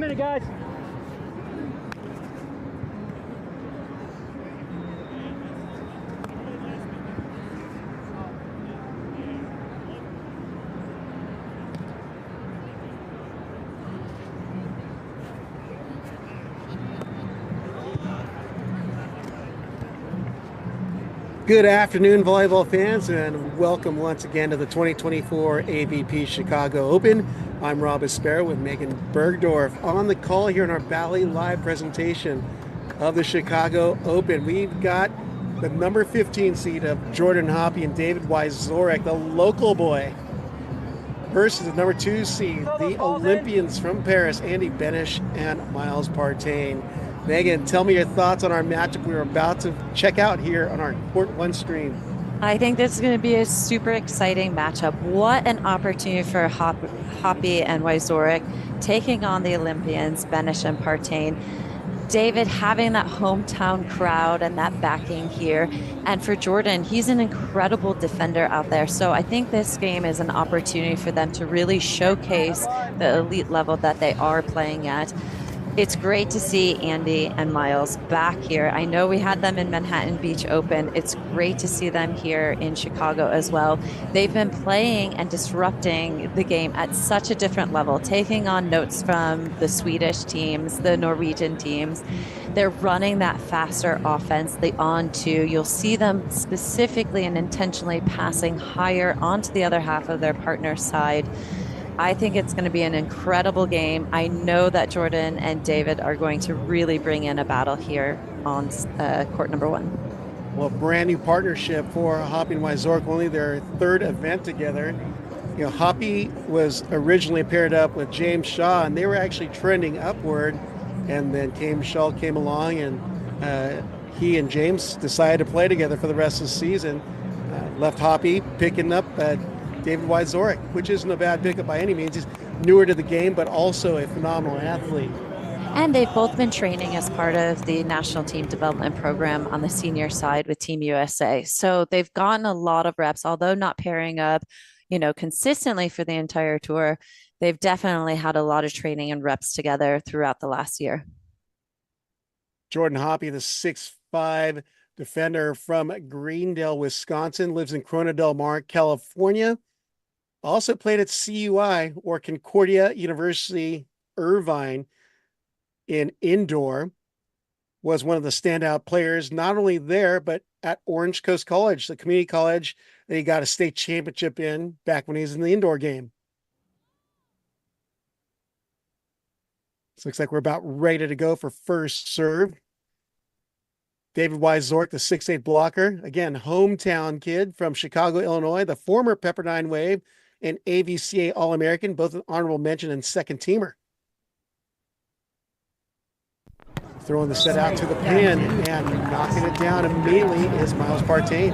minute, guys. Good afternoon, volleyball fans, and welcome once again to the 2024 AVP Chicago Open. I'm Rob Aspera with Megan Bergdorf on the call here in our Bally Live presentation of the Chicago Open. We've got the number 15 seed of Jordan Hoppe and David Wieczorek, the local boy, versus the number 2 seed, the Olympians from Paris, Andy Benesh and Miles Partain. Megan, tell me your thoughts on our matchup we're about to check out here on our Court 1 stream. I think this is going to be a super exciting matchup. What an opportunity for Hoppe and Wieczorek taking on the Olympians, Benesh and Partain. David having that hometown crowd and that backing here. And for Jordan, he's an incredible defender out there. So I think this game is an opportunity for them to really showcase the elite level that they are playing at. It's great to see Andy and Miles back here. I know we had them in Manhattan Beach Open. It's great to see them here in Chicago as well. They've been playing and disrupting the game at such a different level, taking on notes from the Swedish teams, the Norwegian teams. They're running that faster offense, the on-2. You'll see them specifically and intentionally passing higher onto the other half of their partner's side. I think it's going to be an incredible game. I know that Jordan and David are going to really bring in a battle here on court number 1. Well, brand new partnership for Hoppe and Wieczorek, only their 3rd event together. You know, Hoppe was originally paired up with James Shaw, and they were actually trending upward. And then Shaw came along, and he and James decided to play together for the rest of the season. Left Hoppe picking up David Wieczorek, which isn't a bad pickup by any means. He's newer to the game, but also a phenomenal athlete. And they've both been training as part of the national team development program on the senior side with Team USA. So they've gotten a lot of reps, although not pairing up, consistently for the entire tour. They've definitely had a lot of training and reps together throughout the last year. Jordan Hoppe, the 6'5" defender from Greendale, Wisconsin, lives in Corona del Mar, California. Also played at CUI, or Concordia University Irvine, in indoor. Was one of the standout players, not only there, but at Orange Coast College, the community college that he got a state championship in back when he was in the indoor game. So looks like we're about ready to go for first serve. David Wieczorek, the 6'8" blocker, again, hometown kid from Chicago, Illinois, the former Pepperdine Wave and AVCA All-American, both an honorable mention and second teamer. Throwing the set out to the pin and knocking it down immediately is Miles Partain.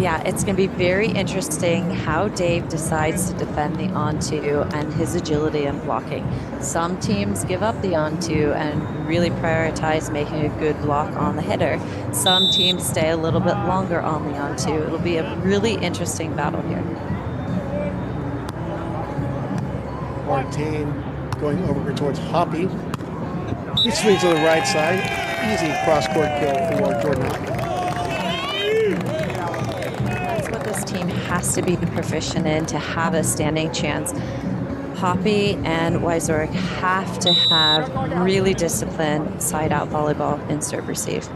Yeah, it's going to be very interesting how Dave decides to defend the on-2 and his agility in blocking. Some teams give up the on-2 and really prioritize making a good block on the hitter. Some teams stay a little bit longer on the on-2. It'll be a really interesting battle here. Partain going over towards Hoppe. He swings to the right side. Easy cross-court kill for Jordan Hoppe. This team has to be proficient in to have a standing chance. Hoppe and Wieczorek have to have really disciplined side-out volleyball in serve receive.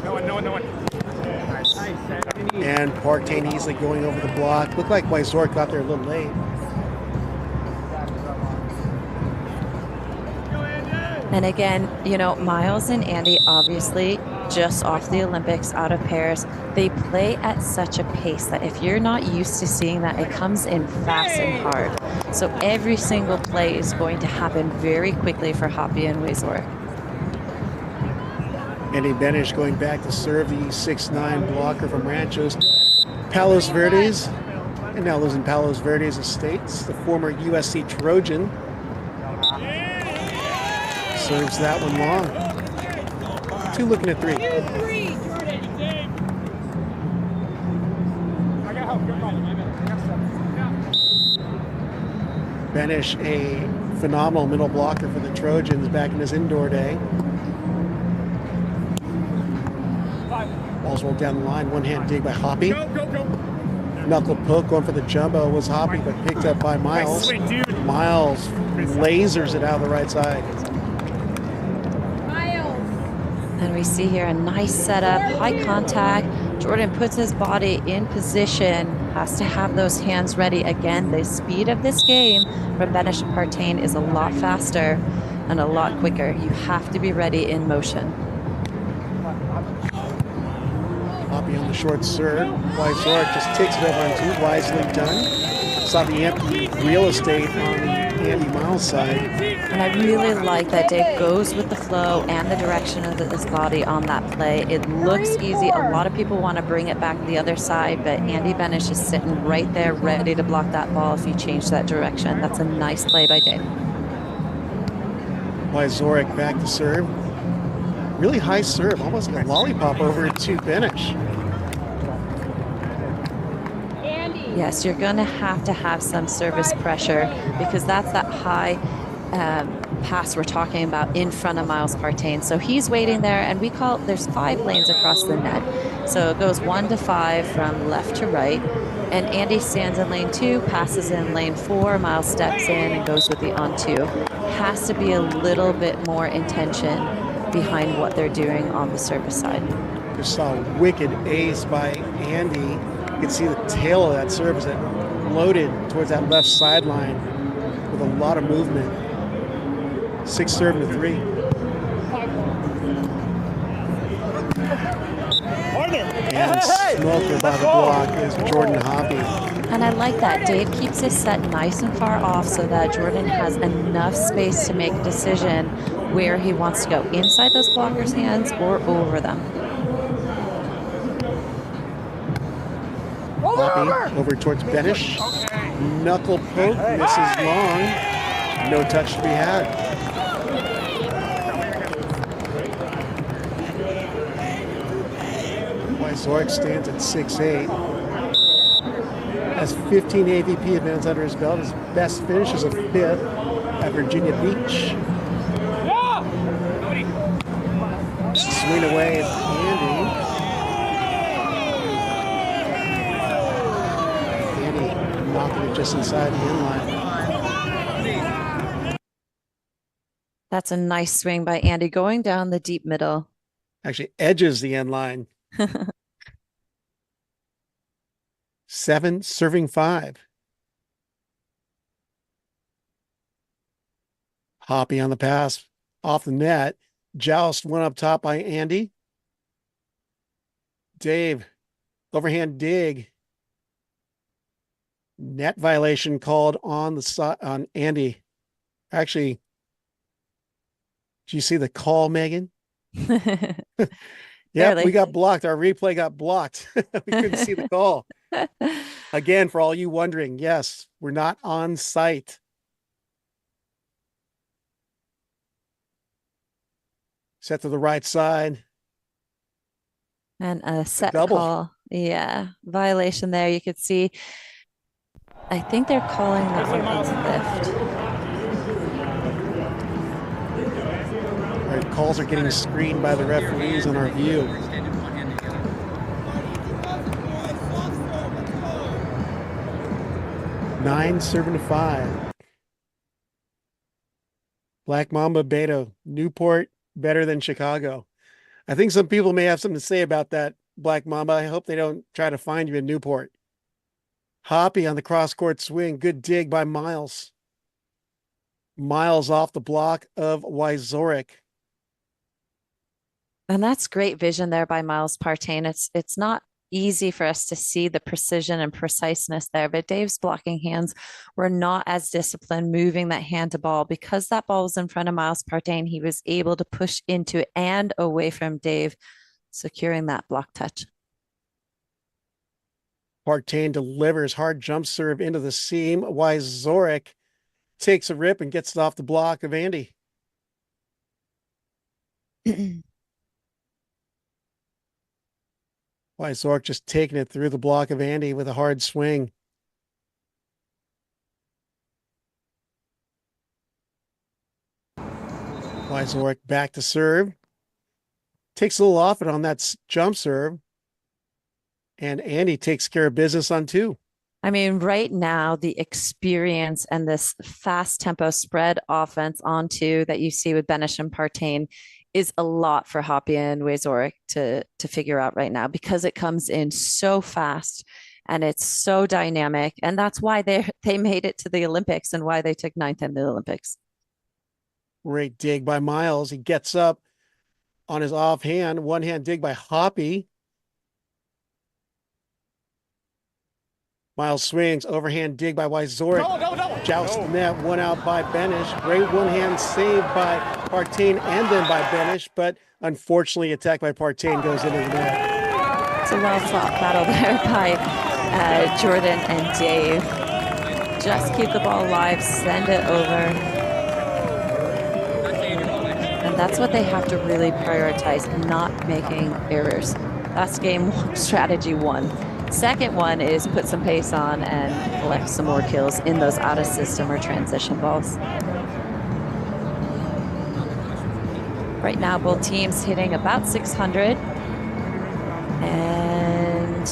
No one. And Partain easily going over the block. Looked like Wieczorek got there a little late. And again, Miles and Andy, obviously, just off the Olympics out of Paris, they play at such a pace that if you're not used to seeing that, it comes in fast and hard. So every single play is going to happen very quickly for Hoppe and Wieczorek. Andy Benesh going back to serve, the 6'9" blocker from Ranchos Palos Verdes, and now lives in Palos Verdes Estates, the former USC Trojan. Serves that one long. 2 looking at 3. Benesh, a phenomenal middle blocker for the Trojans back in his indoor day. Ball's rolled down the line, one-hand dig by Hoppe. Knuckle poke going for the jumbo was Hoppe, but picked up by Miles. Miles lasers it out of the right side. And we see here a nice setup, high contact. Jordan puts his body in position, has to have those hands ready. Again, the speed of this game from Benesh and Partain is a lot faster and a lot quicker. You have to be ready in motion. Hoppe on the short serve. Wieczorek just takes it over on two. Wisely done. Saw the empty real estate on the Andy Miles side. And I really like that Dave goes with the flow and the direction of his body on that play. It looks easy. A lot of people want to bring it back the other side, but Andy Benesh is sitting right there ready to block that ball if you change that direction. That's a nice play by Dave. Wieczorek back to serve. Really high serve, almost like a lollipop over to Benesh. Yes, you're going to have some service pressure because that's that high pass we're talking about in front of Miles Partain. So he's waiting there, and there's 5 lanes across the net. So it goes 1 to 5 from left to right. And Andy stands in lane 2, passes in lane 4. Miles steps in and goes with the on 2. Has to be a little bit more intention behind what they're doing on the service side. Just saw a wicked ace by Andy. You can see the tail of that serve as it loaded towards that left sideline with a lot of movement. 6 serve to 3. And smoker by the block is Jordan Hoppe. And I like that. Dave keeps his set nice and far off so that Jordan has enough space to make a decision where he wants to go, inside those blockers' hands or over them. Hoppe over towards Benesh. Knuckle poke, misses long. No touch to be had. Wieczorek stands at 6'8". Has 15 AVP events under his belt. His best finish is a 5th at Virginia Beach. Swing away at Andy. Knocking it just inside the inline. That's a nice swing by Andy going down the deep middle. Actually edges the end line. 7 serving 5. Hoppe on the pass off the net. Joust one up top by Andy. Dave, overhand dig. Net violation called on the side on Andy. Actually, did you see the call, Megan? Yeah, we got blocked. Our replay got blocked. We couldn't see the call. Again, for all you wondering, yes, we're not on site. Set to the right side. And a set call. Yeah, violation there. You could see. I think they're calling that one a lift. Our calls are getting screened by the referees on our view. Nine serving to 5. Black Mamba Beta, Newport better than Chicago. I think some people may have something to say about that, Black Mamba. I hope they don't try to find you in Newport. Hoppe on the cross-court swing. Good dig by Miles. Miles off the block of Wieczorek. And that's great vision there by Miles Partain. It's not easy for us to see the precision and preciseness there, but Dave's blocking hands were not as disciplined moving that hand to ball. Because that ball was in front of Miles Partain, he was able to push into and away from Dave, securing that block touch. Partain delivers hard jump serve into the seam. Wieczorek takes a rip and gets it off the block of Andy. Wieczorek just taking it through the block of Andy with a hard swing. Wieczorek back to serve. Takes a little off it on that jump serve. And Andy takes care of business on 2. I mean, right now, the experience and this fast tempo spread offense on 2 that you see with Benesh and Partain is a lot for Hoppe and Wieczorek to figure out right now, because it comes in so fast and it's so dynamic. And that's why they made it to the Olympics and why they took 9th in the Olympics. Great dig by Miles. He gets up on his offhand. One hand dig by Hoppe. Miles swings, overhand dig by Wieczorek. Joust the net, one out by Benesh. Great one-hand save by Partain and then by Benesh, but unfortunately attacked by Partain goes into the net. It's a well-fought battle there by Jordan and Dave. Just keep the ball alive, send it over. And that's what they have to really prioritize, not making errors. That's game strategy 1. Second one is put some pace on and collect some more kills in those out of system or transition balls. Right now, both teams hitting about 600. And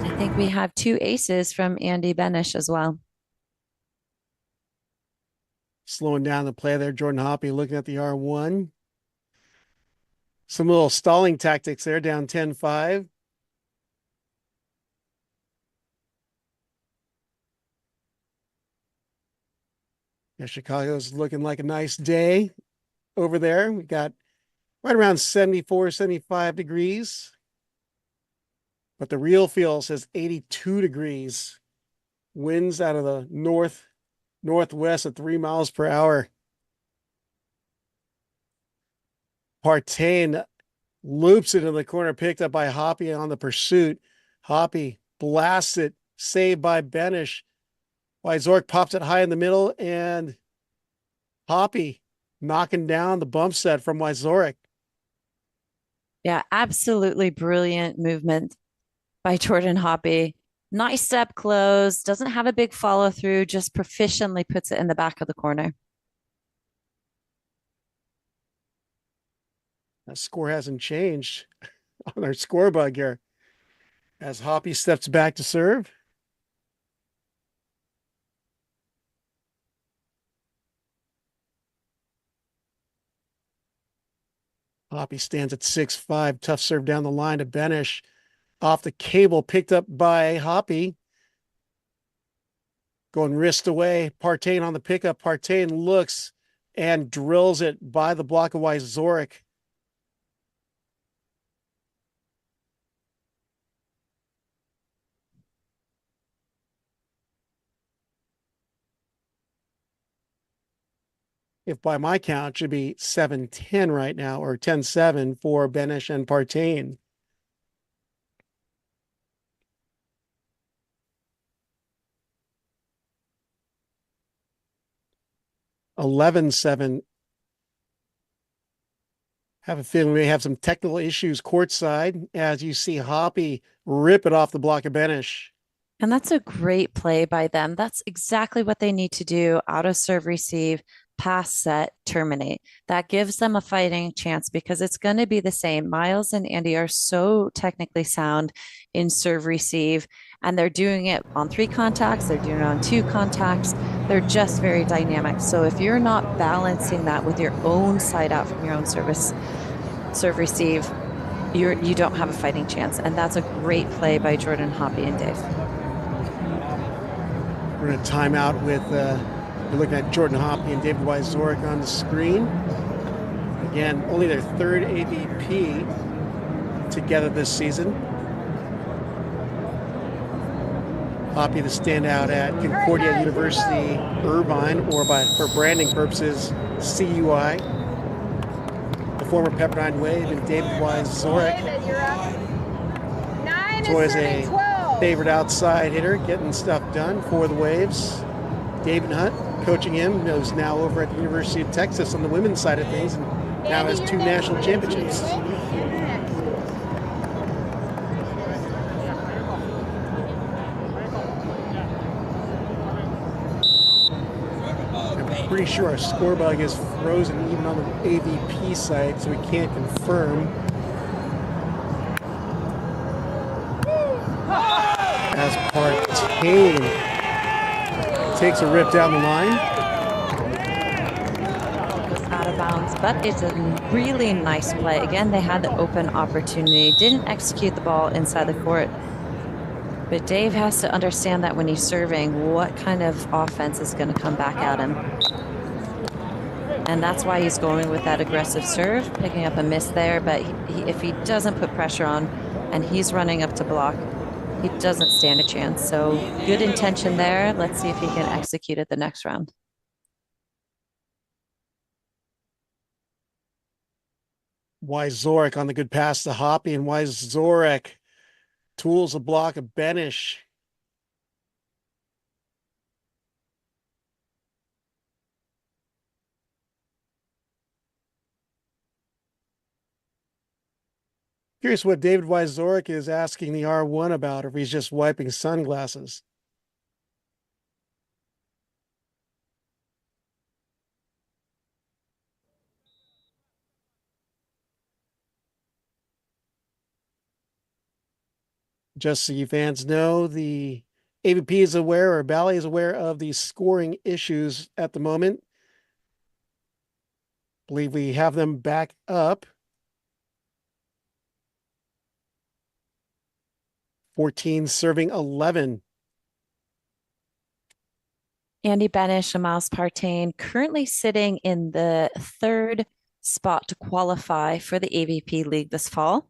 I think we have 2 aces from Andy Benesh as well. Slowing down the play there. Jordan Hoppe looking at the R1. Some little stalling tactics there, down 10-5. Yeah, Chicago's looking like a nice day over there. We got right around 74, 75 degrees. But the real feel says 82 degrees. Winds out of the northwest at 3 miles per hour. Partain loops it in the corner, picked up by Hoppe on the pursuit. Hoppe blasts it, saved by Benesh. Wieczorek pops it high in the middle, and Hoppe knocking down the bump set from Wieczorek. Yeah, absolutely brilliant movement by Jordan Hoppe. Nice step close, doesn't have a big follow through, just proficiently puts it in the back of the corner. That score hasn't changed on our score bug here as Hoppe steps back to serve. Hoppe stands at 6-5. Tough serve down the line to Benesh. Off the cable, picked up by Hoppe. Going wrist away. Partain on the pickup. Partain looks and drills it by the block of Wieczorek. If by my count, it should be 7-10 right now, or 10-7 for Benesh and Partain. $11-7. Have a feeling we have some technical issues courtside as you see Hoppe rip it off the block of Benesh. And that's a great play by them. That's exactly what they need to do. Auto serve, receive, pass, set, terminate. That gives them a fighting chance because it's going to be the same. Miles and Andy are so technically sound in serve, receive, and they're doing it on 3 contacts. They're doing it on 2 contacts. They're just very dynamic. So if you're not balancing that with your own side out from your own service, serve, receive, you don't have a fighting chance. And that's a great play by Jordan, Hoppe, and Dave. We're going to time out with, we're looking at Jordan Hoppe and David Wieczorek on the screen. Again, only their 3rd AVP together this season. Hoppe the standout at Concordia University, Irvine, or for branding purposes, CUI. The former Pepperdine Wave and David Wieczorek. He's always a favorite outside hitter, getting stuff done for the Waves. David Hunt coaching him, who's now over at the University of Texas on the women's side of things, and now has 2 national championships. pretty sure our score bug is frozen even on the AVP site, so we can't confirm. As Partain takes a rip down the line. Out of bounds, but it's a really nice play. Again, they had the open opportunity, didn't execute the ball inside the court. But Dave has to understand that when he's serving, what kind of offense is going to come back at him. And that's why he's going with that aggressive serve, picking up a miss there. But if he doesn't put pressure on and he's running up to block, he doesn't stand a chance. So good intention there. Let's see if he can execute it the next round. Wieczorek on the good pass to Hoppe, and Wieczorek tools a block of Benesh. Curious what David Wieczorek is asking the R1 about, or if he's just wiping sunglasses. Just so you fans know, the AVP is aware, or Bally is aware of the scoring issues at the moment. I believe we have them back up. 14 serving 11. Andy Benesh and Miles Partain currently sitting in the third spot to qualify for the AVP League this fall.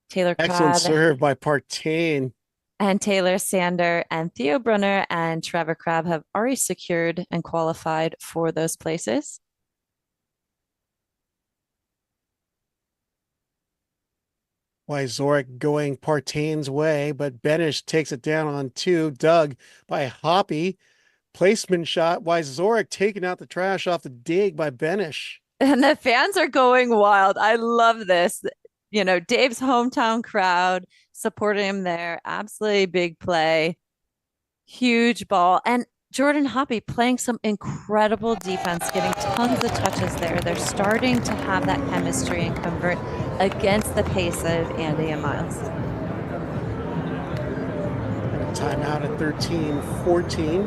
Taylor Excellent Crab serve by Partain. and Taylor Sander and Theo Brunner and Trevor Crab have already secured and qualified for those places. Wieczorek going Partain's way, but Benesh takes it down on two. Dug by Hoppe. Placement shot. Wieczorek taking out the trash off the dig by Benesh. And the fans are going wild. I love this. You know, Dave's hometown crowd supporting him there. Absolutely big play. Huge ball. And Jordan Hoppe playing some incredible defense, getting tons of touches there. They're starting to have that chemistry and convert against the pace of Andy and Miles. Timeout at 13-14.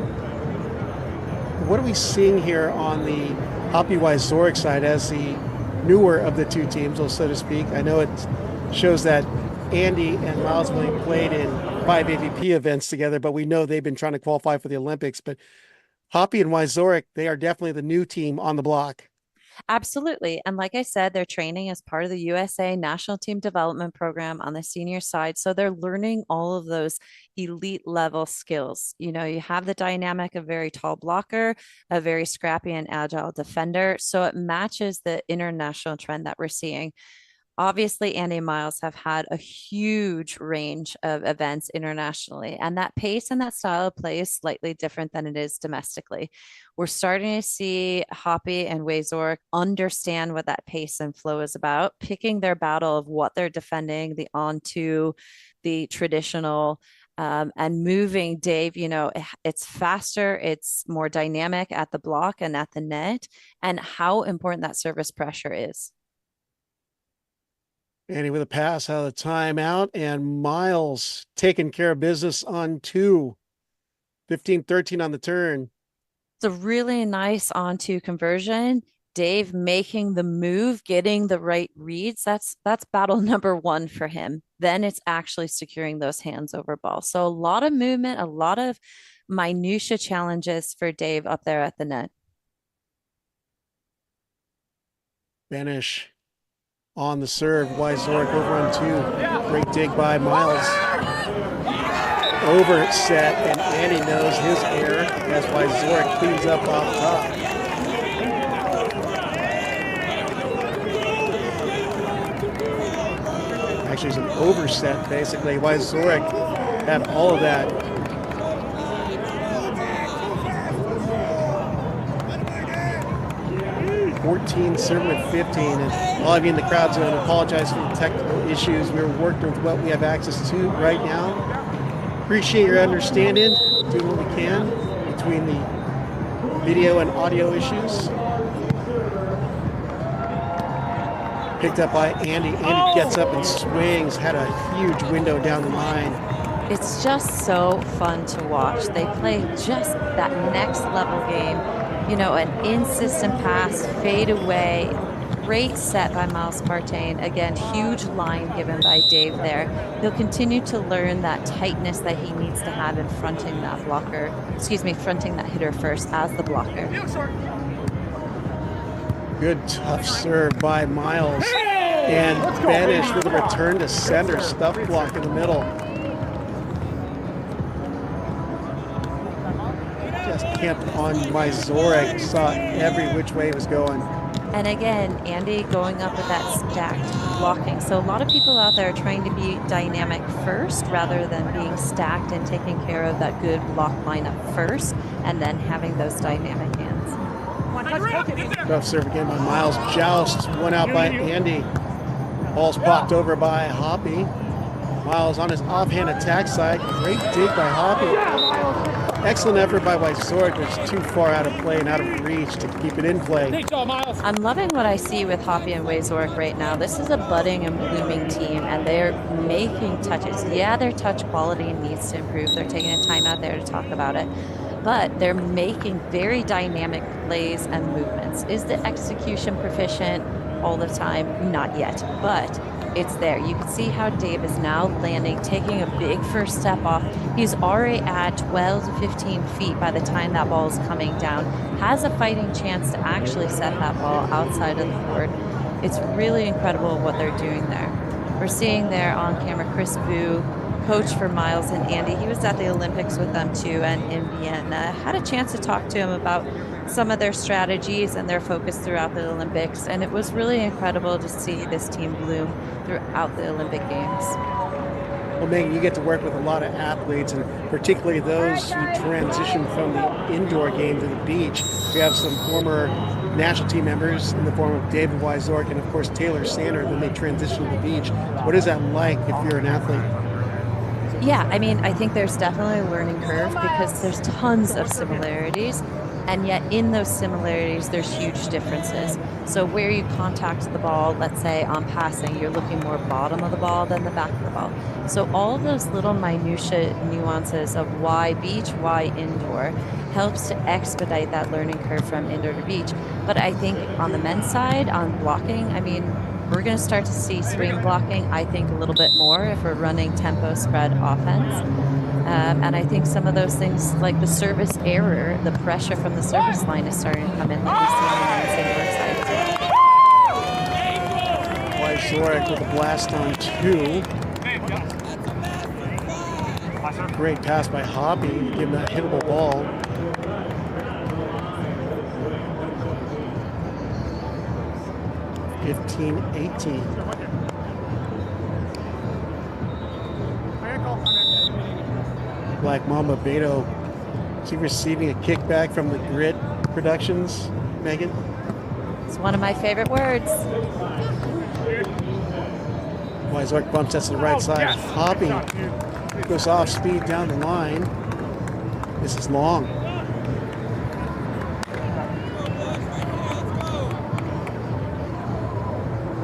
What are we seeing here on the Hoppe Wieczorek side as the newer of the two teams, so to speak? I know it shows that Andy and Miles only played in 5 AVP events together, but we know they've been trying to qualify for the Olympics. But Hoppe and Wieczorek, they are definitely the new team on the block. Absolutely. And like I said, they're training as part of the USA National Team Development Program on the senior side. So they're learning all of those elite level skills. You know, you have the dynamic of very tall blocker, a very scrappy and agile defender. So it matches the international trend that we're seeing. Obviously, Andy and Miles have had a huge range of events internationally, and that pace and that style of play is slightly different than it is domestically. We're starting to see Hoppe and Wieczorek understand what that pace and flow is about, picking their battle of what they're defending, the on-to, the traditional, and moving. Dave, you know, it's faster, it's more dynamic at the block and at the net, and how important that service pressure is. Andy with a pass out of the timeout, and Miles taking care of business on two. 15-13 on the turn. It's a really nice on-to conversion. Dave making the move, getting the right reads. That's battle number one for him. Then it's actually securing those hands over ball. So a lot of movement, a lot of minutia challenges for Dave up there at the net. Benesh on the serve. Wieczorek over on two. Great dig by Miles. Over set, and Andy knows his error as Wieczorek cleans up off top. Actually, it's an overset, basically. Wieczorek had all of that. Serving at 15, and all of you in the crowd zone, apologize for the technical issues. We're working with what we have access to right now. Appreciate your understanding, doing what we can between the video and audio issues. Picked up by Andy. Andy gets up and swings, had a huge window down the line. It's just so fun to watch. They play just that next level game. You know, an in-system pass, fade away. Great set by Miles Partain. Again, huge line given by Dave there. He'll continue to learn that tightness that he needs to have in fronting that fronting that hitter first as the blocker. Good tough serve by Miles. And Benesh with a return to center, stuff block in the middle. Just camped on Wieczorek, saw every which way it was going. And again, Andy going up with that stacked blocking. So a lot of people out there are trying to be dynamic first rather than being stacked and taking care of that good block lineup first and then having those dynamic hands. Tough serve again by Miles. Joust, one out by Andy. Ball's popped over by Hoppe. Miles on his offhand attack side. Great dig by Hoppe. Excellent effort by Wieczorek, but it's too far out of play and out of reach to keep it in play. I'm loving what I see with Hoppe and Wieczorek right now. This is a budding and blooming team, and they're making touches. Yeah, their touch quality needs to improve. They're taking a time out there to talk about it. But they're making very dynamic plays and movements. Is the execution proficient all the time? Not yet, but it's there. You can see how Dave is now landing, taking a big first step off. He's already at 12 to 15 feet by the time that ball is coming down. Has a fighting chance to actually set that ball outside of the board. It's really incredible what they're doing there. We're seeing there on camera Chris Vu, coach for Miles and Andy. He was at the Olympics with them too, and in Vienna. Had a chance to talk to him about some of their strategies and their focus throughout the Olympics, and it was really incredible to see this team bloom throughout the Olympic Games. Well, Megan, you get to work with a lot of athletes, and particularly those who transition from the indoor game to the beach. We have some former national team members in the form of David Wieczorek and, of course, Taylor Sander. Then they transition to the beach. What is that like if you're an athlete? Yeah, I mean, I think there's definitely a learning curve because there's tons of similarities, and yet in those similarities, there's huge differences. So where you contact the ball, let's say on passing, you're looking more bottom of the ball than the back of the ball. So all of those little minutiae nuances of why beach, why indoor, helps to expedite that learning curve from indoor to beach. But I think on the men's side, on blocking, I mean, we're going to start to see swing blocking, I think, a little bit more if we're running tempo spread offense. And I think some of those things, like the service error, the pressure from the service line is starting to come in that we see on the single side too. Wieczorek with a blast on two. Great pass by Hoppe to give him that hittable ball. (15-18). Black Mamba Beto, is he receiving a kickback from the Grit Productions, Megan? It's one of my favorite words. Wieczorek bumps us to the right side. Hoppe goes off speed down the line. This is long.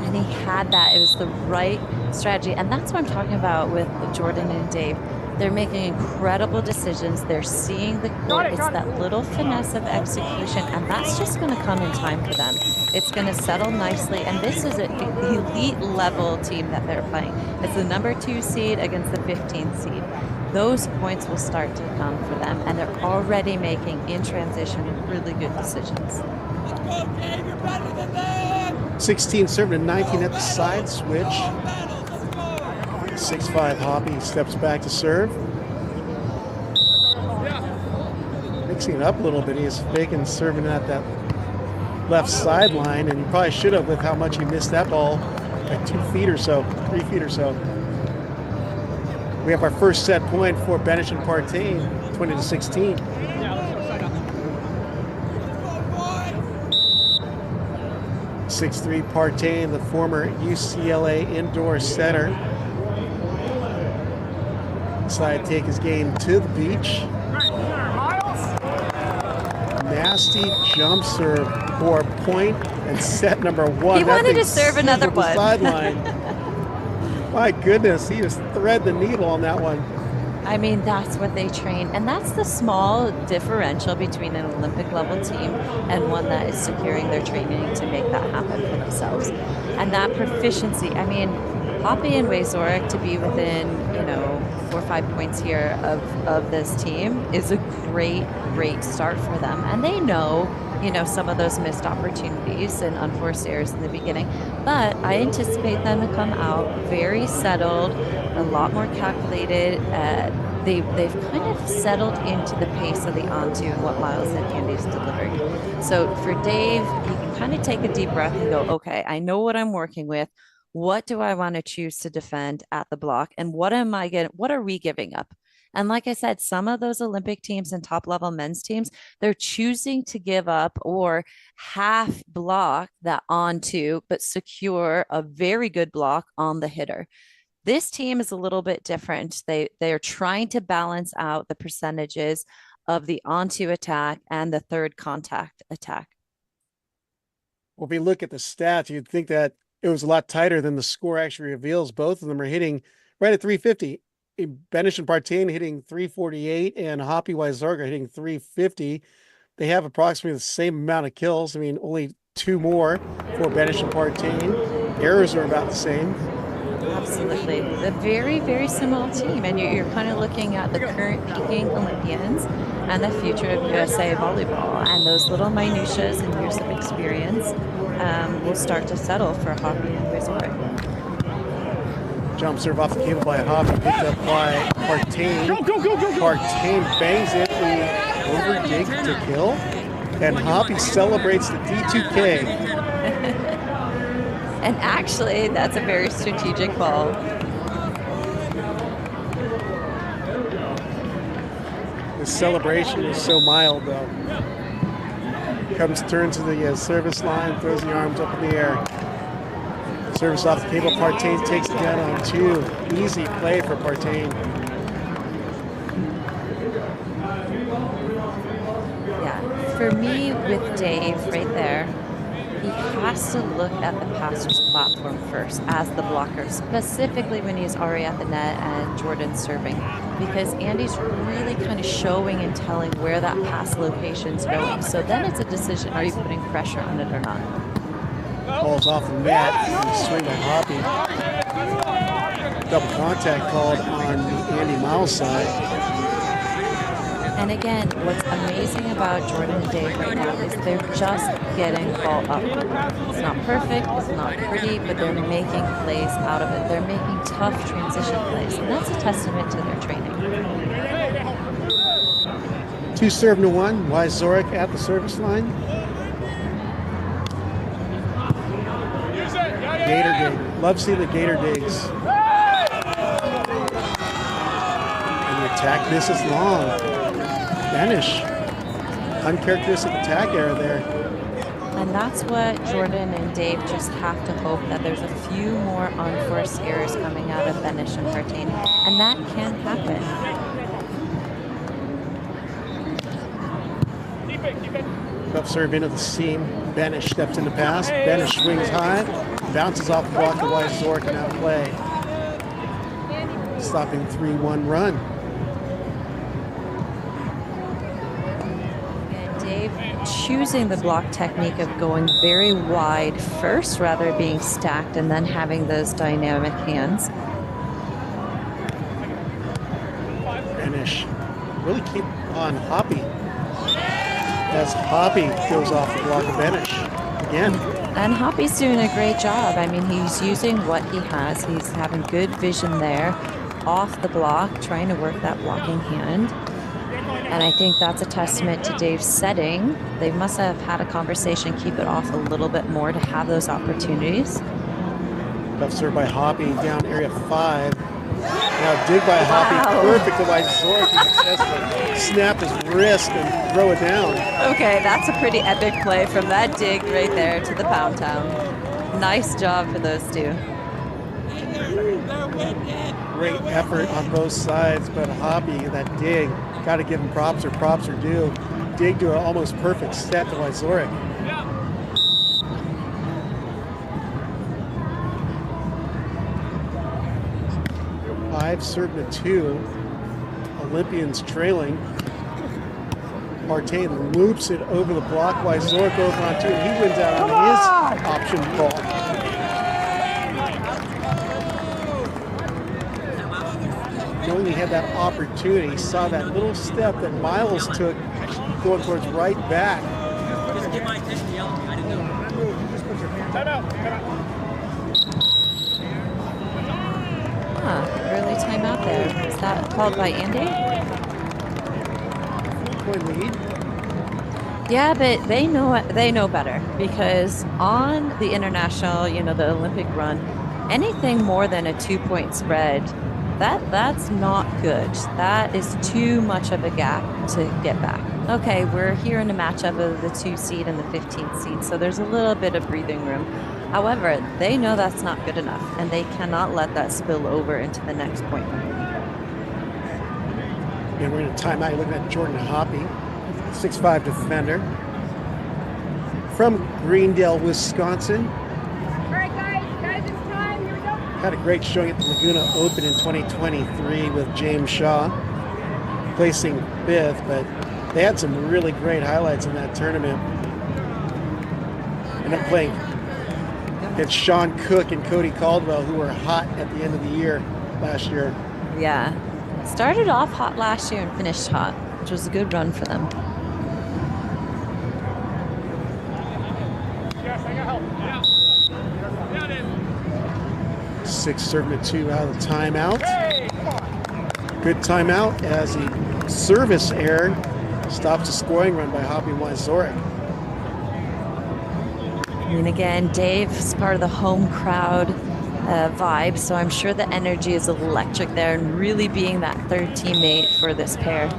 And he had that. It was the right strategy. And that's what I'm talking about with Jordan and Dave. They're making incredible decisions. They're seeing the court. It's that little finesse of execution, and that's just going to come in time for them. It's going to settle nicely, and this is an elite level team that they're playing. It's the number 2 seed against the 15th seed. Those points will start to come for them, and they're already making, in transition, really good decisions. 16 serving to 19 at the side switch. 6'5" Hoppe steps back to serve. Mixing it up a little bit. He is faking serving at that left sideline, and he probably should have with how much he missed that ball, like 2 feet or so, 3 feet or so. We have our first set point for Benesh and Partain, 20-16. (6'3" Partain, the former UCLA indoor center. Side take his game to the beach. nasty jump serve for point and set number one. He wanted to serve another one. Sideline. My goodness, he just thread the needle on that one. I mean, that's what they train. And that's the small differential between an Olympic level team and one that is securing their training to make that happen for themselves. And that proficiency, I mean, Hoppe and Wieczorek to be within, 4 or 5 points here of this team is a great start for them. And they know, some of those missed opportunities and unforced errors in the beginning. But I anticipate them to come out very settled, a lot more calculated. They've kind of settled into the pace of the onto and what Miles and Andy's delivering. So for Dave, he can kind of take a deep breath and go, okay, I know what I'm working with. What do I want to choose to defend at the block? And what are we giving up? And like I said, some of those Olympic teams and top level men's teams, they're choosing to give up or half block that onto, but secure a very good block on the hitter. This team is a little bit different. They're trying to balance out the percentages of the onto attack and the third contact attack. Well, if we look at the stats, you'd think that it was a lot tighter than the score actually reveals. Both of them are hitting right at 350. Benesh and Partain hitting 348 and Hoppe Wieczorek are hitting 350. They have approximately the same amount of kills. I mean, only 2 more for Benesh and Partain. Errors are about the same. Absolutely. A very, very similar team. And you're kind of looking at the current peaking Olympians and the future of USA volleyball. And those little minutiae and years of experience will start to settle for Hoppe and Wieczorek. Jump serve off the cable by Hoppe, picked up by Partain. Go. Partain bangs it, the over dig to kill. And Hoppe celebrates the D2K. And actually, that's a very strategic ball. The celebration is so mild, though. Turns to the service line, throws the arms up in the air. Service off the cable, Partain takes it down on 2. Easy play for Partain. Yeah, for me with Dave right there, he has to look at the passer's platform first as the blocker, specifically when he's already at the net and Jordan's serving, because Andy's really kind of showing and telling where that pass location's going. So then it's a decision, are you putting pressure on it or not? Balls off the net, and swing by Hoppe. Double contact called on the Andy Miles side. And again, what's amazing about Jordan and Dave right now is they're just getting ball up. It's not perfect, it's not pretty, but they're making plays out of it. They're making tough transition plays, and that's a testament to their training. 2 serve to 1, Wieczorek at the service line. Gator dig. Love seeing the gator digs. And the attack misses long. Benesh. Uncharacteristic attack error there. And that's what Jordan and Dave just have to hope, that there's a few more unforced errors coming out of Benesh and Partain. And that can happen. Up serve into the seam. Benesh steps in the pass. Benesh swings high. Bounces off the block to Wieczorek and out of play. Stopping 3-1 run. And Dave choosing the block technique of going very wide first, rather being stacked and then having those dynamic hands. Benesh really keep on Hoppe. As Hoppe goes off the block of Benesh again. And Hoppe's doing a great job. I mean, he's using what he has. He's having good vision there, off the block, trying to work that blocking hand. And I think that's a testament to Dave's setting. They must have had a conversation, keep it off a little bit more to have those opportunities. Left serve by Hoppe down area 5. Now dig by Hoppe, perfect to Wieczorek. He successfully snap his wrist and throw it down. Okay, that's a pretty epic play from that dig right there to the pound town. Nice job for those two. Great effort on both sides, but Hoppe, that dig, got to give him props or props are due. dig to an almost perfect set to Wieczorek. Five serving to 2. Olympians trailing. Partain loops it over the block. Wieczorek over on 2, and he wins out on his option ball. He only had that opportunity. He saw that little step that Miles took going towards right back. Just get my attention yelling. I didn't know. Time out. Early timeout there. Is that called by Andy? Point lead. Yeah, but they know better, because on the international, the Olympic run, anything more than a 2-point spread, that's not good. That is too much of a gap to get back. Okay, we're here in a matchup of the 2 seed and the 15th seed, so there's a little bit of breathing room. However, they know that's not good enough, and they cannot let that spill over into the next point. And we're going to time out. You're looking at Jordan Hoppe, 6'5" defender from Greendale, Wisconsin. All right, guys, it's time. Here we go. Had a great showing at the Laguna Open in 2023 with James Shaw, placing 5th, but they had some really great highlights in that tournament. Ended up playing against Sean Cook and Cody Caldwell, who were hot at the end of the year last year. Yeah. Started off hot last year and finished hot, which was a good run for them. Yes, I got help. Yeah. 6 serving to 2 out of the timeout. Good timeout as the service error stops a scoring run by Hoppe and Wieczorek. And again, Dave's part of the home crowd vibe, so I'm sure the energy is electric there, and really being that third teammate for this pair.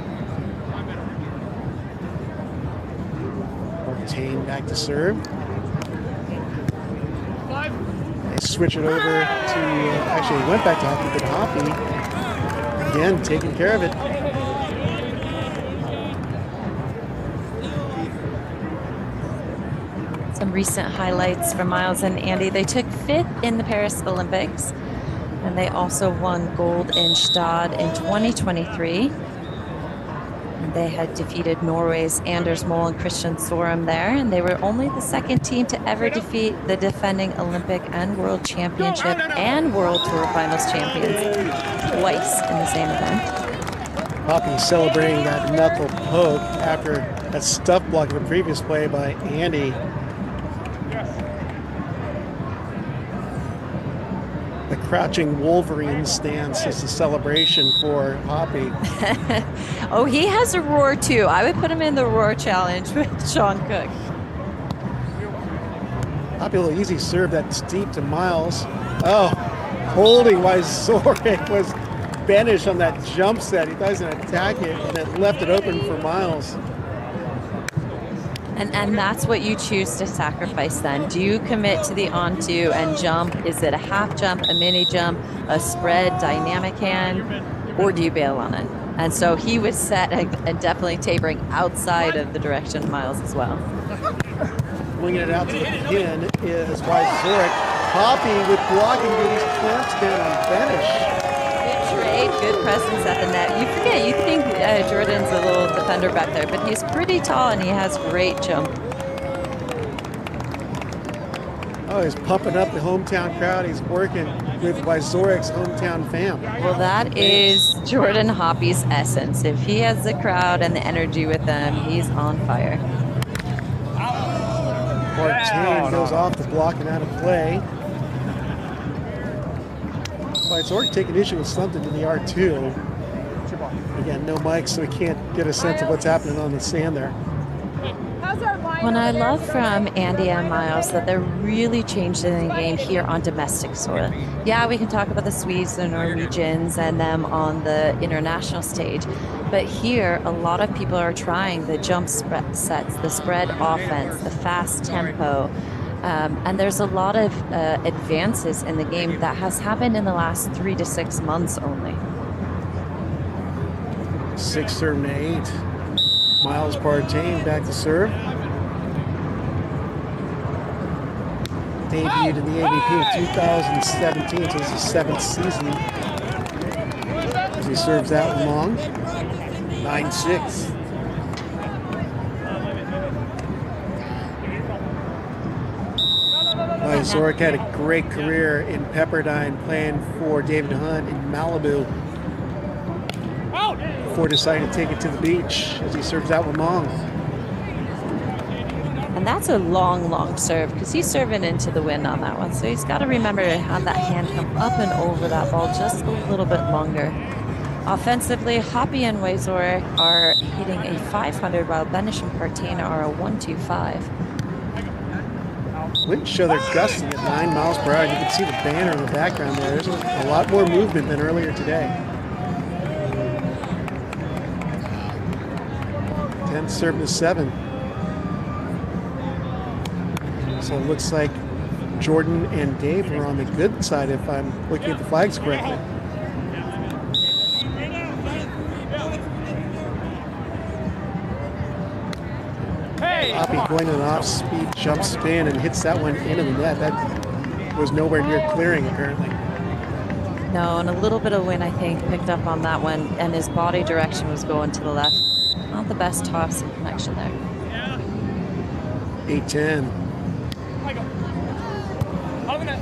Partain back to serve. They switch it over to, actually he went back to Hoppe, but Hoppe, again, taking care of it. Some recent highlights from Miles and Andy. They took 5th in the Paris Olympics, and they also won gold in Stade in 2023. And they had defeated Norway's Anders Mol and Christian Sorum there, and they were only the 2nd team to ever defeat the defending Olympic and World Championship and World Tour Finals champions twice in the same event. Hoppe celebrating that knuckle poke after that stuff block of the previous play by Andy. The crouching Wolverine stance is the celebration for Hoppe. Oh, he has a roar too. I would put him in the roar challenge with Sean Cook. Hoppe, a little easy serve that's deep to Miles. Oh, holding Wieczorek was Benesh on that jump set. He thought he was going to attack it, and it left it open for Miles. And that's what you choose to sacrifice then. Do you commit to the onto and jump? Is it a half jump, a mini jump, a spread, dynamic hand, or do you bail on it? And so he was set and definitely tapering outside of the direction of Miles as well. Winging it out to the pin is Wieczorek. Hoppe with blocking duties clamps down on Benesh. Good trade, good presence at the net. You forget, you think Jordan's a little defender back there, but he's pretty tall and he has great jump. Oh, he's pumping up the hometown crowd. He's working with Wiezorek's hometown fam. Well, that is Jordan Hoppe's essence. If he has the crowd and the energy with them, he's on fire. Partain goes off the block and out of play. Wieczorek taking issue with something in the R2. Again, no mic, so we can't get a sense of what's happening on the sand there. When I love from Andy and Miles that they're really changing the game here on domestic soil. Yeah, we can talk about the Swedes, the Norwegians, and them on the international stage. But here, a lot of people are trying the jump sets, the spread offense, the fast tempo. And there's a lot of advances in the game that has happened in the last 3 to 6 months only. 6 serving to 8. Miles Partain back to serve. Debuted in the AVP in 2017, so this is his 7th season. As he serves that one long. 9-6. Wieczorek had a great career in Pepperdine playing for David Hunt in Malibu before deciding to take it to the beach as he serves that one long. And that's a long, long serve because he's serving into the wind on that one. So he's got to remember to have that hand come up and over that ball just a little bit longer. Offensively, Hoppe and Wieczorek are hitting a 500 while Benesh and Partain are a 125. Wouldn't show their gusting at 9 miles per hour. You can see the banner in the background there. There's a lot more movement than earlier today. 10th serving to 7. So it looks like Jordan and Dave are on the good side if I'm looking at the flags correctly. Hoppe going to an off-speed jump spin and hits that one into the net. That was nowhere near clearing, apparently. No, and a little bit of wind, I think, picked up on that one, and his body direction was going to the left. Not the best toss connection there. 8-10.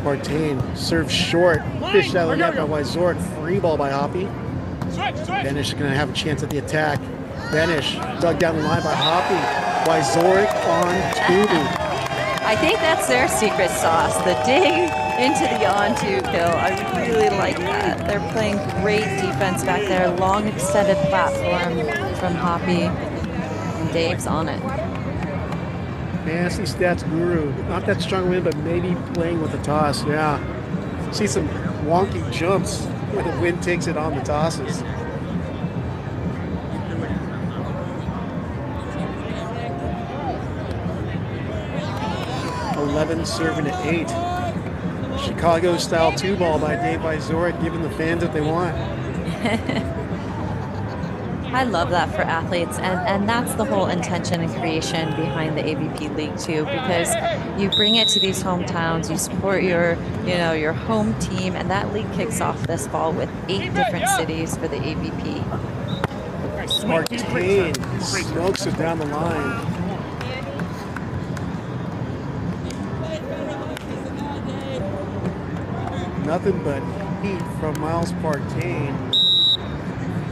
Partain serves short, fished out of the net by Wieczorek. Free ball by Hoppe. Benesh is going to have a chance at the attack. Benesh dug down the line by Hoppe. Wieczorek on 2. I think that's their secret sauce, the dig into the on-2 kill. I really like that. They're playing great defense back there. Long extended platform from Hoppe. And Dave's on it. Fantasy stats guru. Not that strong wind, but maybe playing with the toss. Yeah. See some wonky jumps when the wind takes it on the tosses. 11 serving to 8. Chicago style 2-ball by Dave Wieczorek, giving the fans what they want. I love that for athletes, and that's the whole intention and creation behind the AVP League too, because you bring it to these hometowns, you support your home team, and that league kicks off this fall with 8 different cities for the AVP. Partain smokes it down the line. Nothing but heat from Miles Partain.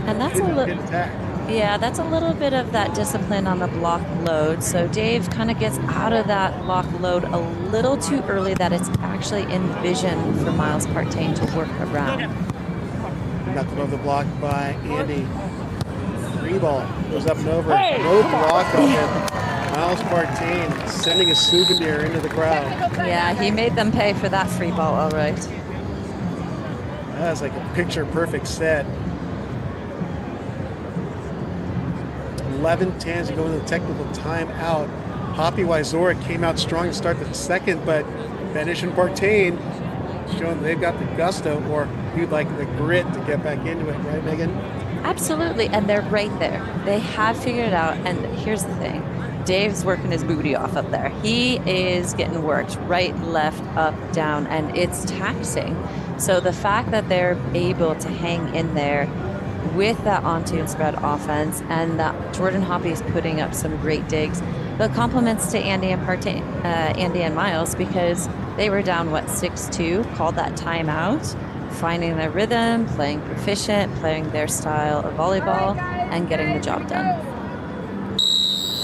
And that's that's a little bit of that discipline on the block load. So Dave kind of gets out of that block load a little too early that it's actually in vision for Miles Partain to work around. Knocked above the block by Andy. Free ball goes up and over. No block on it. Miles Partain sending a souvenir into the crowd. Yeah, he made them pay for that free ball, all right. That was like a picture-perfect set. 11-10 as you go into the technical timeout. Hoppe Wieczorek came out strong to start the second, but Benesh and Partain showing they've got the gusto, or you'd like the grit to get back into it, right, Megan? Absolutely, and they're right there. They have figured it out, and here's the thing. Dave's working his booty off up there. He is getting worked right, left, up, down, and it's taxing. So the fact that they're able to hang in there with that on-2 and spread offense, and that Jordan Hoppe is putting up some great digs, but compliments to Andy and Partain, Andy and Miles, because they were down 6-2, called that timeout, finding their rhythm, playing proficient, playing their style of volleyball, and getting the job done.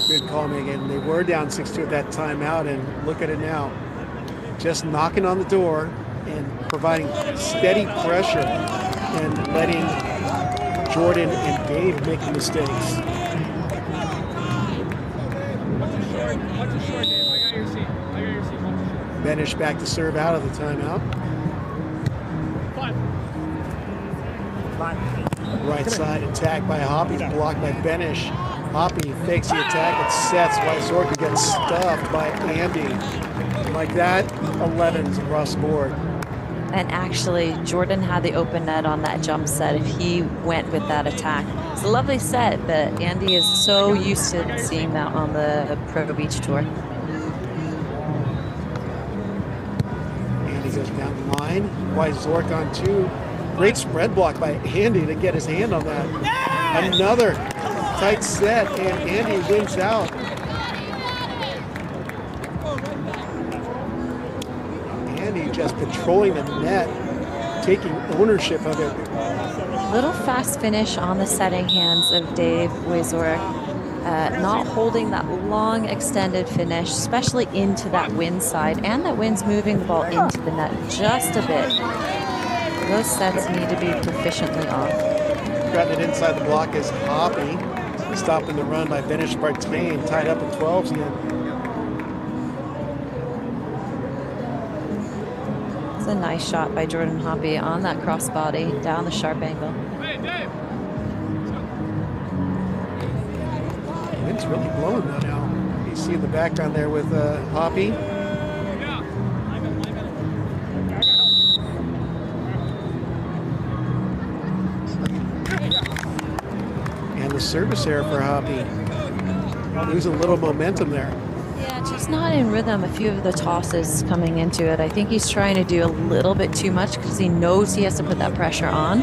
Good call, Megan. They were down 6-2 at that timeout, and look at it now. Just knocking on the door and providing steady pressure and letting Jordan and Dave make mistakes. Benesh back to serve out of the timeout. Right side attack by Hoppe, blocked by Benesh. Hoppe fakes the attack, it sets. Wieczorek gets stuffed by Andy. Like that, 11s across the board. And actually, Jordan had the open net on that jump set if he went with that attack. It's a lovely set, but Andy is so used to seeing that on the Pro Beach Tour. Andy goes down the line. Wieczorek on 2. Great spread block by Andy to get his hand on that. Another tight set, and Andy wins out. Andy just patrolling the net, taking ownership of it. Little fast finish on the setting hands of Dave Wieczorek. Not holding that long extended finish, especially into that wind side, and that wind's moving the ball into the net just a bit. Those sets need to be proficiently off. Got it inside the block is Hoppe, stopping the run by Benesh Partain, tied up at 12s again. It's a nice shot by Jordan Hoppe on that crossbody down the sharp angle. Hey, Dave. Wind's really blowing though now. You see in the background there with Hoppe. And the service error for Hoppe. Losing a little momentum there. Yeah, just not in rhythm. A few of the tosses coming into it. I think he's trying to do a little bit too much because he knows he has to put that pressure on,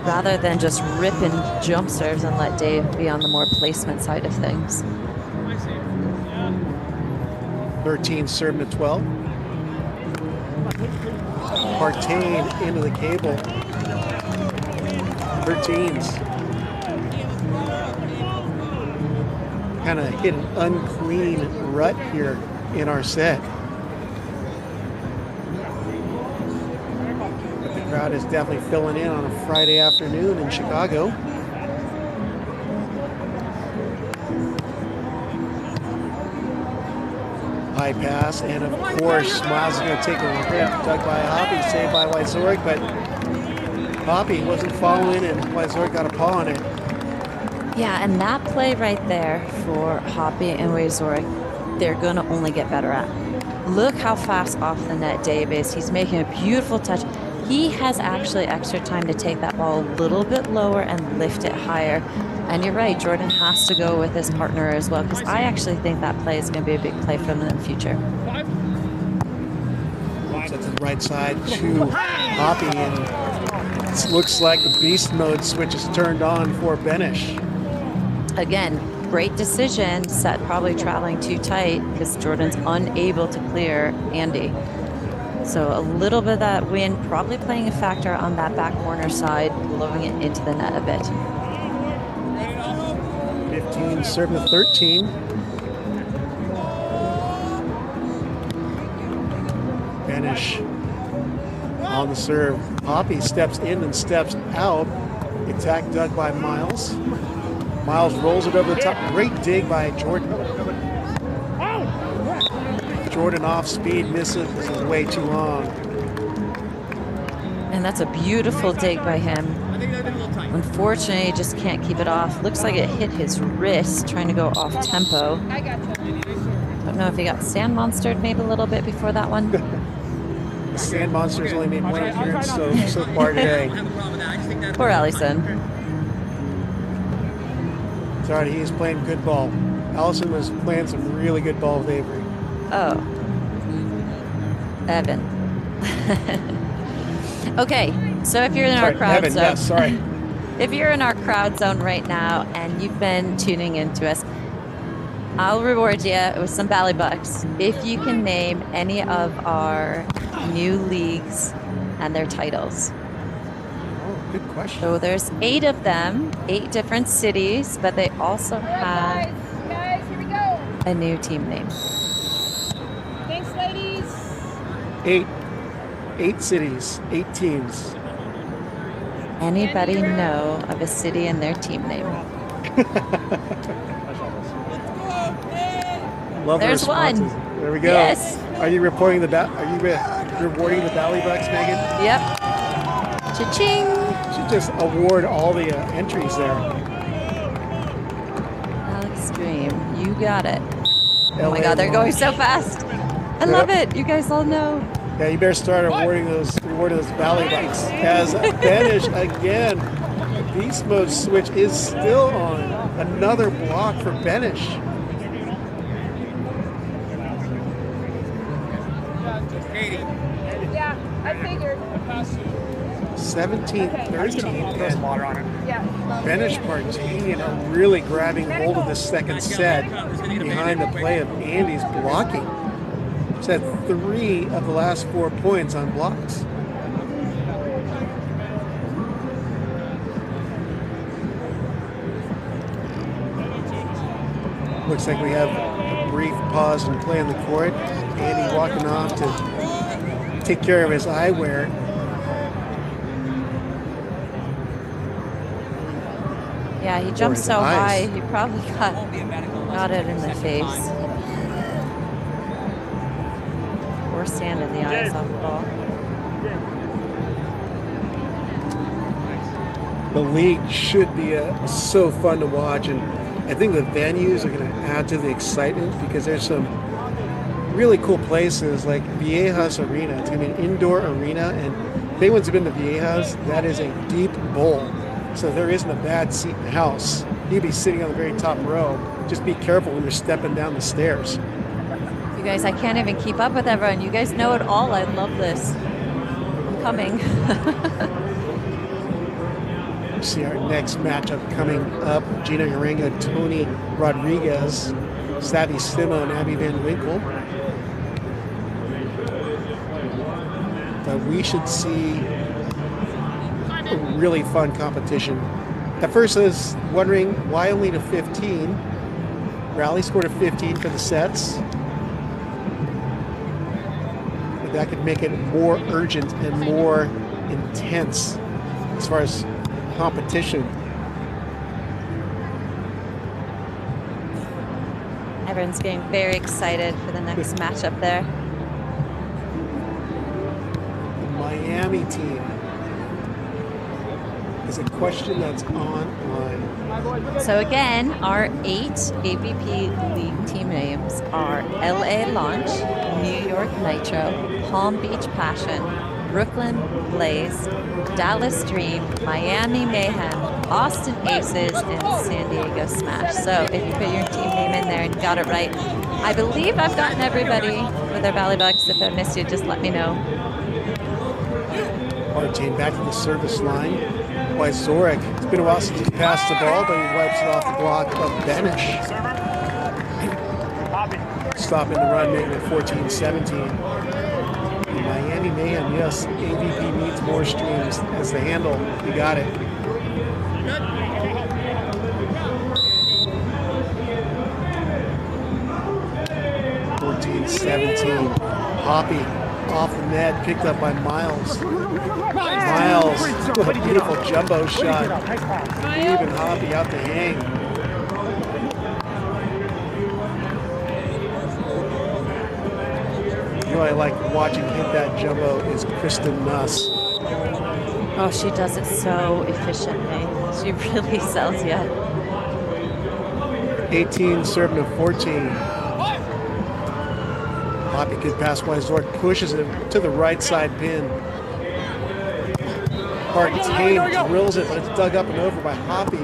rather than just rip and jump serves and let Dave be on the more placement side of things. 13 serving at 12. Partain into the cable. 13s. Kind of hit an unclean rut here in our set. But the crowd is definitely filling in on a Friday afternoon in Chicago. High pass, and of course, Miles is going to take a rip. Dug by Hoppe, saved by Wieczorek, but Hoppe wasn't following, and Wieczorek got a paw on it. Yeah, and that play right there for Hoppe and Wieczorek, they're going to only get better at. Look how fast off the net Dave is. He's making a beautiful touch. He has actually extra time to take that ball a little bit lower and lift it higher. And you're right, Jordan has to go with his partner as well, because I actually think that play is going to be a big play for him in the future. That's the right side to Hoppe, and it looks like the beast mode switch is turned on for Benesh. Again, great decision, set probably traveling too tight because Jordan's unable to clear Andy. So a little bit of that wind probably playing a factor on that back corner side, blowing it into the net a bit. 15 serving to 13. Benesh on the serve. Hoppe steps in and steps out. Attack dug by Miles. Miles rolls it over the top. Great dig by Jordan. Jordan off speed, misses. This is way too long. And that's a beautiful dig by him. Unfortunately, he just can't keep it off. Looks like it hit his wrist trying to go off tempo. Don't know if he got sand monstered maybe a little bit before that one. The Sand Monsters only made one appearance so far today. Poor Allison. Sorry, he's playing good ball. Allison was playing some really good ball with Avery. Oh. Evan. Okay, so if you're in our crowd Evan, zone, yes, sorry. If you're in our crowd zone right now and you've been tuning into us, I'll reward you with some Bally Bucks if you can name any of our new leagues and their titles. Oh, good question. So there's 8 of them, 8 different cities, but they also have Guys, here we go. a new team name. Thanks, ladies. 8 cities, 8 teams. Anybody know of a city and their team name? Love the There's one. responses. There we go. Yes. Are you reporting the rewarding the Bally Bucks, Megan? Yep. Cha-ching. Should just award all the entries there. Alex Dream, you got it. Oh LA my God, they're going launch. so fast. I love it. You guys all know. Yeah, you better start rewarding those valley bikes. As Benesh again, beast mode switch is still on. Another block for Benesh. Yeah, I figured. 17-13. Yeah. Benesh Partain are really grabbing hold of the second set behind the play of Andy's blocking. He's had 3 of the last 4 points on blocks. Looks like we have a brief pause in play on the court. Andy walking off to take care of his eyewear. Yeah, he jumped so high, he probably got it in the face. Or sand in the eyes off the ball. The league should be so fun to watch, and I think the venues are going to add to the excitement because there's some really cool places like Viejas Arena. It's going to be an indoor arena, and if anyone's been to Viejas, that is a deep bowl. So there isn't a bad seat in the house. You'd be sitting on the very top row. Just be careful when you're stepping down the stairs. You guys, I can't even keep up with everyone. You guys know it all. I love this. I'm coming. See our next matchup coming up. Gina Urenga, Tony Rodriguez, Savvy Simo, and Abby Van Winkle. But we should see a really fun competition. At first I was wondering why only to 15. Rally scored a 15 for the sets. But that could make it more urgent and more intense as far as competition. Everyone's getting very excited for the next matchup there. The Miami team is a question that's online. So again, our 8 AVP league team names are LA Launch, New York Nitro, Palm Beach Passion, Brooklyn Blaze, Dallas Dream, Miami Mayhem, Austin Aces, and San Diego Smash. So if you put your team name in there and got it right, I believe I've gotten everybody with their Valley Bucks. If I missed you, just let me know. Partain back to the service line. Wieczorek, it's been a while since he's passed the ball, but he wipes it off the block of Benesh. Stopping the run, making it 14-17. Miami Mayhem, yes, AVP needs more streams as the handle. You got it. Hoppe off the net, picked up by Miles. Miles with a beautiful jumbo shot. Even Hoppe out to hang. You know, I like watching hit that jumbo is Kristen Nuss. Oh, she does it so efficiently. She really sells you. 18 serving to 14. Hoppe good pass. Wieczorek pushes it to the right side pin. Partain drills it, but it's dug up and over by Hoppe.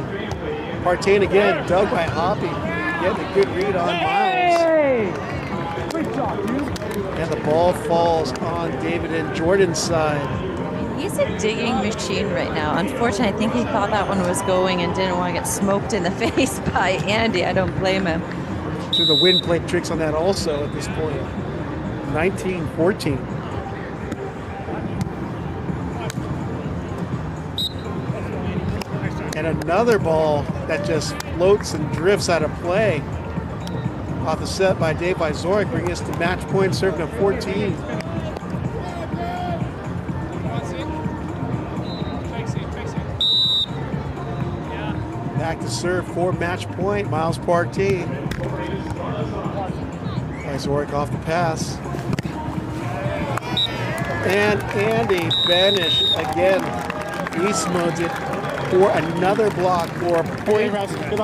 Partain again, dug by Hoppe. Getting a good read on Miles. And the ball falls on David and Jordan's side. He's a digging machine right now. Unfortunately, I think he thought that one was going and didn't want to get smoked in the face by Andy. I don't blame him. So the wind played tricks on that also at this point. 19-14. And another ball that just floats and drifts out of play. Off the set by Dave Wieczorek, bringing us to match point, serving at 14. Back to serve for match point, Miles Partain. Wieczorek off the pass. And Andy Benesh again beast modes it for another block for a point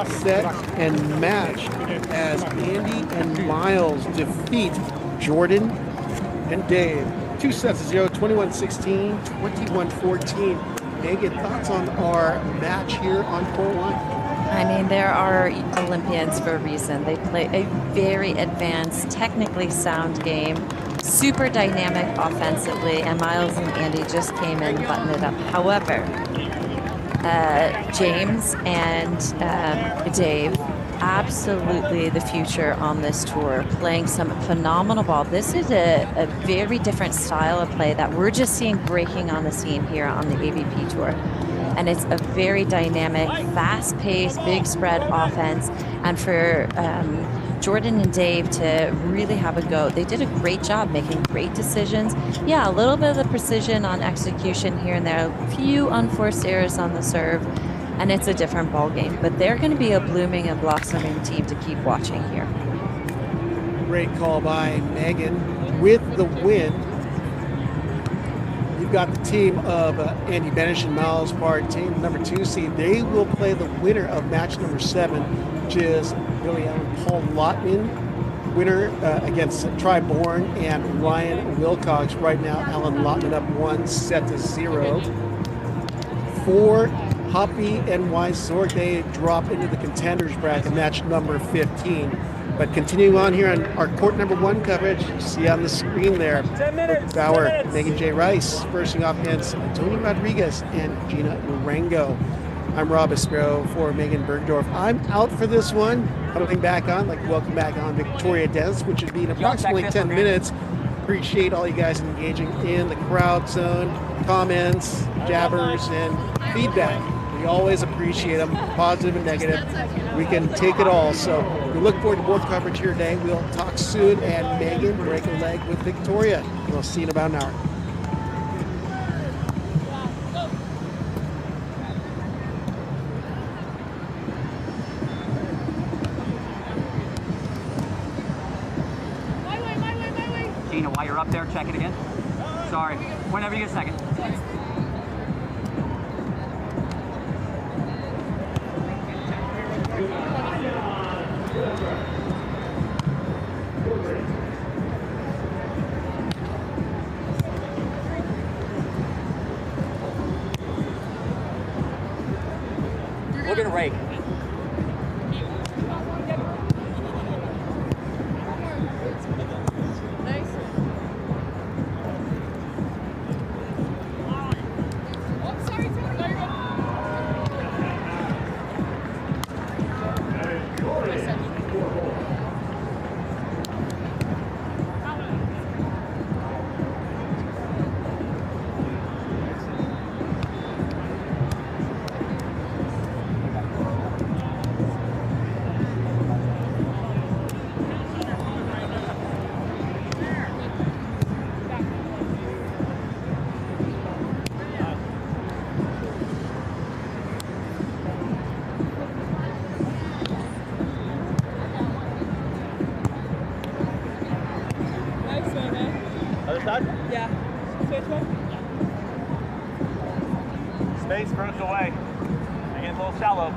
set and match as Andy and Miles defeat Jordan and Dave 2 sets to 0, 21-16, 21-14. Megan, thoughts on our match here on court 1? I mean, there are Olympians for a reason. They play a very advanced, technically sound game, super dynamic offensively, and Miles and Andy just came in and buttoned it up. However, James and Dave, absolutely the future on this tour, playing some phenomenal ball. This is a very different style of play that we're just seeing breaking on the scene here on the AVP tour. And it's a very dynamic, fast-paced, big spread offense. And for Jordan and Dave to really have a go, they did a great job making great decisions. Yeah, a little bit of the precision on execution here and there, a few unforced errors on the serve, and it's a different ball game. But they're going to be a blooming and blossoming team to keep watching here. Great call by Megan with the win. You've got the team of Andy Benesh and Miles Partain, number 2 seed. They will play the winner of match number 7, which is Billy Allen Paul Lotman, winner against Tri Bourne and Ryan Wilcox. Right now, Alan Lotman up 1 set to 0. For Hoppe and Wieczorek, they drop into the contenders bracket, match number 15. But continuing on here on our court number 1 coverage, you see on the screen there, 10 minutes, Bauer, 10 minutes. Megan J. Rice, versing off against Tony Rodriguez and Gina Marengo. I'm Rob Espero for Megan Bergdorf. I'm out for this one. Coming back on, welcome back on Victoria Dennis, which should be in approximately 10 minutes. Appreciate all you guys engaging in the crowd zone, comments, jabbers, and feedback. We always appreciate them, positive and negative. We can take it all. So we look forward to more coverage here today. We'll talk soon, and Megan break a leg with Victoria. We'll see you in about an hour. Gina, while you're up there, check it again. Sorry. Whenever you get a second. We're gonna rake. Yeah. Switch one? Space, approach away. Again, a little shallow.